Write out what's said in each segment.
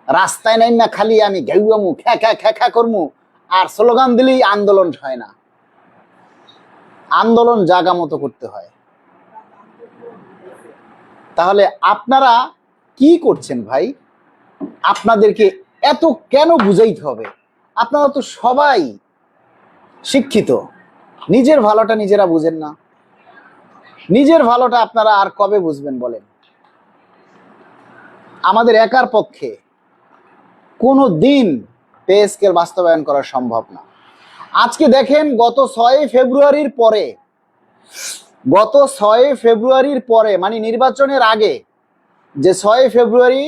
রাস্তায় নাই না খালি আমি ঘেউয়ামু খ্যা খ্যা খ্যা খ্যা করমু আর স্লোগান দিলেই আন্দোলন হয় না। আন্দোলন জাগা মতো করতে হয়। তাহলে আপনারা কি করছেন ভাই? আপনাদেরকে এত কেন বুঝাইতে হবে? আপনারা তো সবাই শিক্ষিত, নিজের ভালোটা নিজেরা বুঝেন না। নিজের ভালোটা আপনারা আর কবে বুঝবেন বলেন? আমাদের একার পক্ষে কোনো দিন পে স্কেল বাস্তবায়ন করা সম্ভব না। আজকে দেখেন গত 6 ফেব্রুয়ারির পরে মানে নির্বাচনের আগে যে 6 ফেব্রুয়ারি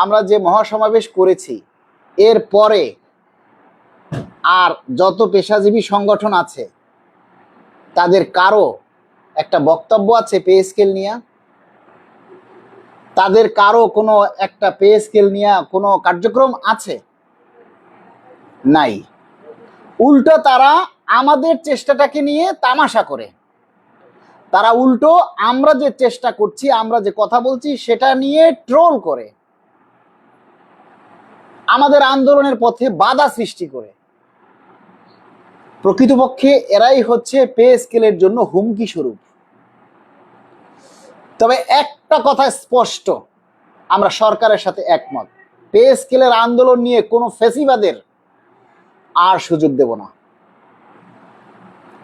আমরা যে মহাসমাবেশ করেছি, এর পরে আর যত পেশাজীবী সংগঠন আছে তাদের কারো একটা বক্তব্য আছে পে স্কেল নিয়ে? তাদের কারো কোনো একটা পে স্কেল নিয়ে কোনো কার্যক্রম আছে? নাই। উল্টো তারা আমাদের চেষ্টাটাকে নিয়ে তামাশা করে। তারা উল্টো আমরা যে চেষ্টা করছি, আমরা যে কথা বলছি সেটা নিয়ে ট্রোল করে, আমাদের আন্দোলনের পথে বাধা সৃষ্টি করে। প্রকৃতপক্ষে এরাই হচ্ছে পে স্কেলের জন্য হুমকি স্বরূপ। তবে একটা কথা স্পষ্ট, আমরা সরকারের সাথে একমত, পে স্কেলের আন্দোলন নিয়ে কোনো ফেসিবাদের আর সুযোগ দেব না।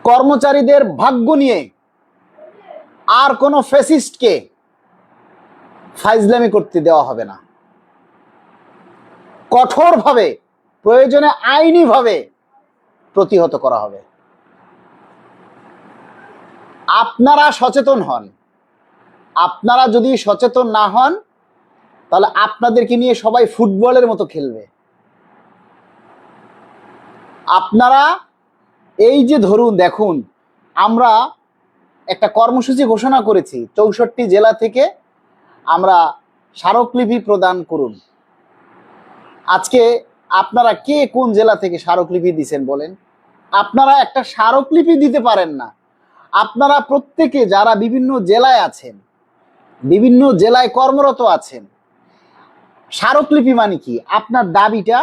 কর্মচারীদের ভাগ্য নিয়ে আর কোনো ফ্যাসিস্টকে ফাইজলামি করতে দেওয়া হবে না। কঠোরভাবে, প্রয়োজনে আইনিভাবে প্রতিহত করা হবে। আপনারা সচেতন হন। আপনারা যদি সচেতন না হন তাহলে আপনাদেরকে নিয়ে সবাই ফুটবলের মতো খেলবে। আপনারা এই যে ধরুন দেখুন, আমরা একটা কর্মসূচি ঘোষণা করেছি 64 জেলা থেকে আমরা স্মারকলিপি প্রদান করুন। আজকে আপনারা কে কোন জেলা থেকে স্মারকলিপি দিচ্ছেন বলেন? আপনারা একটা স্মারকলিপি দিতে পারেন না। আপনারা প্রত্যেকে যারা বিভিন্ন জেলায় আছেন, বিভিন্ন জেলায় কর্মরত আছেন, স্মারকলিপি মানে কি? আপনার দাবিটা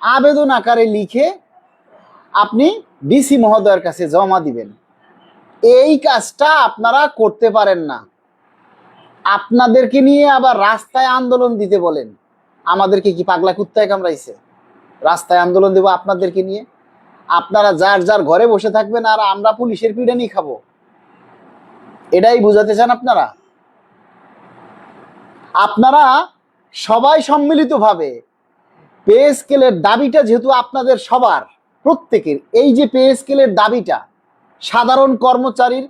আবেদন আকারে লিখে আপনি ডিসি মহোদয়ের কাছে জমা দিবেন। এই কাজটা আপনারা করতে পারেন না। আপনাদেরকে নিয়ে আবার রাস্তায় আন্দোলন দিতে বলেন। আমাদেরকে কি পাগলা কুত্তায় কামড়াইছে? রাস্তায় আন্দোলন দেব আপনাদেরকে নিয়ে? আপনারা যার যার ঘরে বসে থাকবেন আর আমরা পুলিশের পিটানি খাবো, এটাই বুঝাতে চান আপনারা? আপনারা সবাই সম্মিলিতভাবে পে স্কেলের দাবিটা, যেহেতু আপনাদের সবার প্রত্যেকের এই যে পে স্কেলের দাবিটা সাধারণ কর্মচারীর,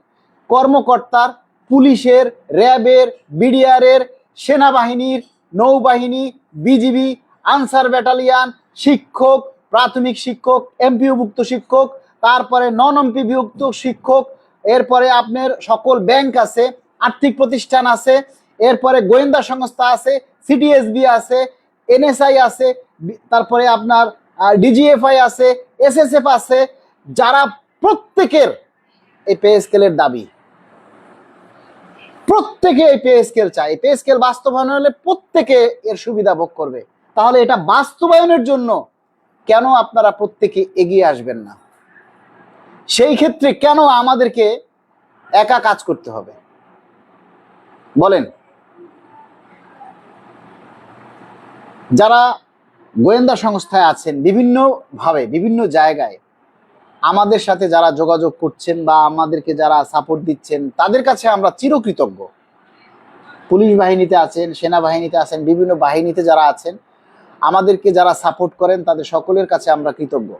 কর্মকর্তার, পুলিশের, র্যাবের, বিডিআরের, সেনাবাহিনীর, নৌবাহিনী, বিজিবি, আনসার ব্যাটালিয়ান, শিক্ষক, প্রাথমিক শিক্ষক, এমপিওভুক্ত শিক্ষক, তারপরে নন এমপিভুক্ত শিক্ষক, এরপরে আপনার সকল ব্যাংক আছে, আর্থিক প্রতিষ্ঠান আছে, এরপরে গোয়েন্দা সংস্থা আছে, সিটিএসবি আছে, এনএসআই আছে, তারপরে আপনার ডিজিএফআই আছে, এসএসএফ আছে, যারা প্রত্যেকের এই পে স্কেলের দাবি, প্রত্যেকে এই পে স্কেল চায়। পে স্কেল বাস্তবায়ন হলে প্রত্যেকে এর সুবিধা ভোগ করবে। তাহলে এটা বাস্তবায়নের জন্য কেন আপনারা প্রত্যেকে এগিয়ে আসবেন না? সেই ক্ষেত্রে কেন আমাদেরকে একা কাজ করতে হবে বলেন? যারা গোয়েন্দা সংস্থায় আছেন, বিভিন্নভাবে বিভিন্ন জায়গায় আমাদের সাথে যারা যোগাযোগ করছেন বা আমাদেরকে যারা সাপোর্ট দিচ্ছেন, তাদের কাছে আমরা চিরকৃতজ্ঞ। পুলিশ বাহিনীতে আছেন, সেনাবাহিনীতে আছেন, বিভিন্ন বাহিনীতে যারা আছেন, আমাদেরকে যারা সাপোর্ট করেন, তাদের সকলের কাছে আমরা কৃতজ্ঞ।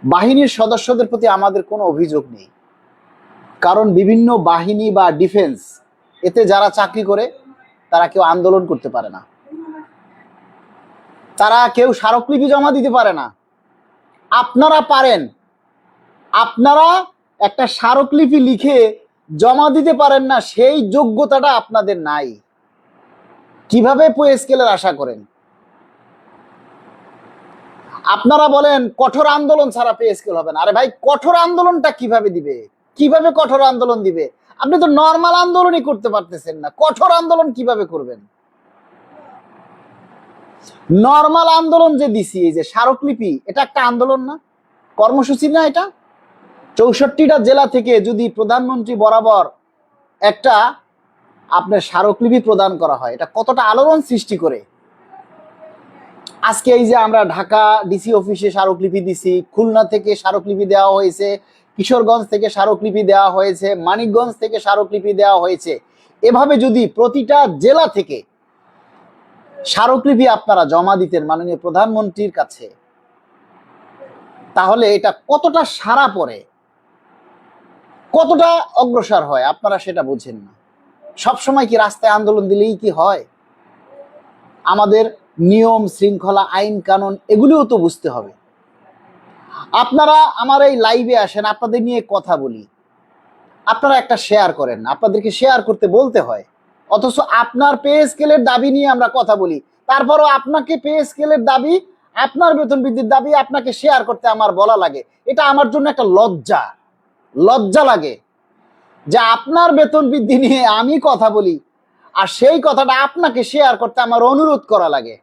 বাহিনীর সদস্যদের প্রতি আমাদের কোনো অভিযোগ নেই, কারণ বিভিন্ন বাহিনী বা ডিফেন্স, এতে যারা চাকরি করে তারা কেউ আন্দোলন করতে পারে না, তারা কেউ স্মারকলিপি জমা দিতে পারে না। আপনারা পারেন। আপনারা একটা স্মারকলিপি লিখে জমা দিতে পারেন না, সেই যোগ্যতাটা আপনাদের নাই। কিভাবে পে স্কেলের আশা করেন? আপনারা বলেন কঠোর আন্দোলন ছাড়া পে স্কেল হবে না। আরে ভাই, কঠোর আন্দোলনটা কিভাবে দিবে? কিভাবে কঠোর আন্দোলন দিবে? আপনি তো নর্মাল আন্দোলনই করতে পারতেছেন না, কঠোর আন্দোলন কিভাবে করবেন? নর্মাল আন্দোলন যে দিছি, এই যে স্মারকলিপি, এটা একটা আন্দোলন না, কর্মসূচি না? এটা 64টা জেলা থেকে যদি প্রধানমন্ত্রী বরাবর একটা আপনার স্মারকলিপি প্রদান করা হয়, এটা কতটা আলোড়ন সৃষ্টি করে। আজকে এই যে আমরা ঢাকা ডিসি অফিসে স্মারকলিপি দিছি, খুলনা থেকে স্মারকলিপি দেওয়া হয়েছে, কিশোরগঞ্জ থেকে স্মারকলিপি দেওয়া হয়েছে, মানিকগঞ্জ থেকে স্মারকলিপি দেওয়া হয়েছে। এভাবে যদি প্রতিটা জেলা থেকে স্মারকলিপি আপনারা জমা দিতেন মাননীয় প্রধানমন্ত্রীর কাছে, তাহলে এটা কতটা সাড়া পড়ে, কতটা অগ্রসর হয় আপনারা সেটা বুঝেন না। সবসময় কি রাস্তায় আন্দোলন দিলেই কি হয়? আমাদের নিয়ম শৃঙ্খলা, আইন কানুন এগুলিও তো বুঝতে হবে। আপনারা আমার এই লাইভে আসেন, আপনাদের নিয়ে কথা বলি, আপনারা একটা শেয়ার করেন, আপনাদেরকে শেয়ার করতে বলতে হয়, অথচ আপনার পে স্কেলের দাবি নিয়ে আমরা কথা বলি, তারপরও আপনাকে পে স্কেলের দাবি, আপনার বেতন বৃদ্ধির দাবি আপনাকে শেয়ার করতে আমার বলা লাগে। এটা আমার জন্য একটা লজ্জা লাগে যে আপনার বেতন বৃদ্ধি নিয়ে আমি কথা বলি, আর সেই কথাটা আপনাকে শেয়ার করতে আমার অনুরোধ করা লাগে।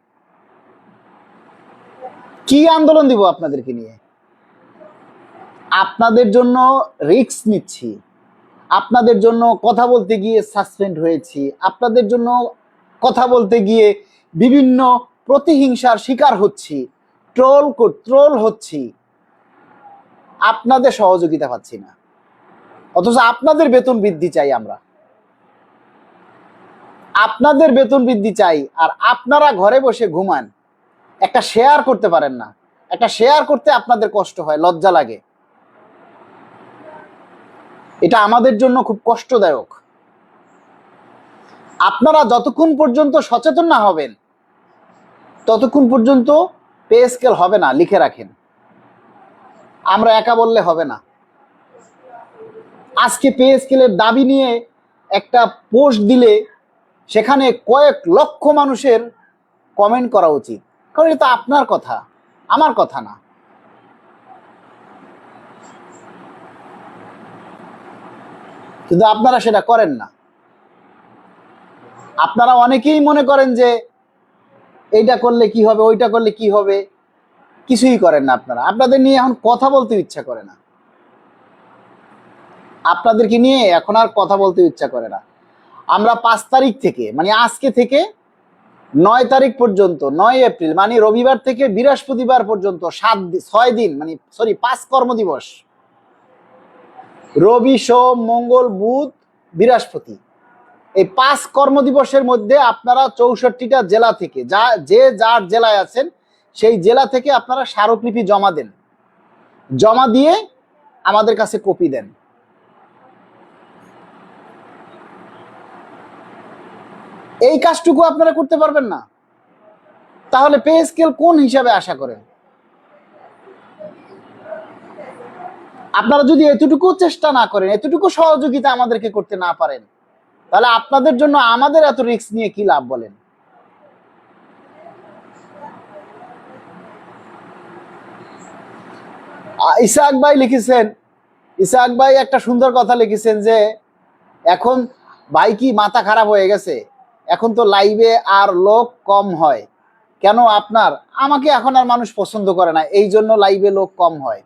কি আন্দোলন দিব আপনাদেরকে নিয়ে? আপনাদের জন্য রিস্ক নিচ্ছি, আপনাদের জন্য কথা বলতে গিয়ে সাসপেন্ড হয়েছি, আপনাদের জন্য কথা বলতে গিয়ে বিভিন্ন প্রতিহিংসার শিকার হচ্ছি, ট্রোল হচ্ছি, আপনাদের সহযোগিতা পাচ্ছি না, অথচ আপনাদের বেতন বৃদ্ধি চাই আমরা, আপনাদের বেতন বৃদ্ধি চাই, আর আপনারা ঘরে বসে ঘুমান, একটা শেয়ার করতে পারেন না। একটা শেয়ার করতে আপনাদের কষ্ট হয়, লজ্জা লাগে। এটা আমাদের জন্য খুব কষ্টদায়ক। আপনারা যতক্ষণ পর্যন্ত সচেতন না হবেন ততক্ষণ পর্যন্ত পে স্কেল হবে না, লিখে রাখেন। আমরা একা বললে হবে না। আজকে পে স্কেলের দাবি নিয়ে একটা পোস্ট দিলে সেখানে কয়েক লক্ষ মানুষের কমেন্ট করা উচিত, কারণ এটা আপনার কথা, আমার কথা না। কিন্তু আপনারা সেটা করেন না। আপনারা অনেকেই মনে করেন যে এইটা করলে কি হবে, ওইটা করলে কি হবে, কিছুই করেন না আপনারা। আপনাদের নিয়ে এখন কথা বলতে ইচ্ছা করে না, আপনাদেরকে নিয়ে এখন আর কথা বলতে ইচ্ছা করে না। আমরা 5 তারিখ থেকে, মানে আজকে থেকে 9 তারিখ পর্যন্ত, 9 এপ্রিল মানে রবিবার থেকে বৃহস্পতিবার পর্যন্ত 6 দিন, মানে 5 কর্মদিবস, রবি সোম মঙ্গল বুধ বৃহস্পতি, এই 5 কর্মদিবসের মধ্যে আপনারা 64টা জেলা থেকে, যার জেলায় আছেন সেই জেলা থেকে আপনারা স্মারকলিপি জমা দেন, জমা দিয়ে আমাদের কাছে কপি দেন। এই কাজটুকু আপনারা করতে পারবেন না, তাহলে পে স্কেল কোন হিসাবে আশা করেন? আপনারা যদি এতটুকু চেষ্টা না করেন, এতটুকু সহযোগিতা আমাদেরকে করতে না পারেন, তাহলে আপনাদের জন্য আমাদের এত রিস্ক নিয়ে কি লাভ বলেন? ইসাক ভাই লিখেছেন, ইসাক ভাই একটা সুন্দর কথা লিখেছেন যে এখন ভাই কি মাথা খারাপ হয়ে গেছে, এখন তো লাইভে আর লোক কম হয় কেন আপনার? আমাকে এখন আর মানুষ পছন্দ করে না, এই জন্য লাইভে লোক কম হয়।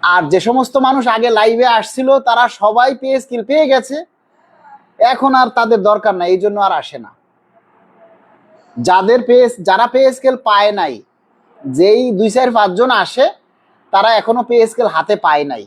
আর যে সমস্ত মানুষ আগে লাইভে আসছিল তারা সবাই পে স্কেল পেয়ে গেছে, এখন আর তাদের দরকার নাই, এই জন্য আর আসে না। যারা পে স্কেল পায় নাই, যেই 2-4-5 জন আসে, তারা এখনো পে স্কেল হাতে পায় নাই।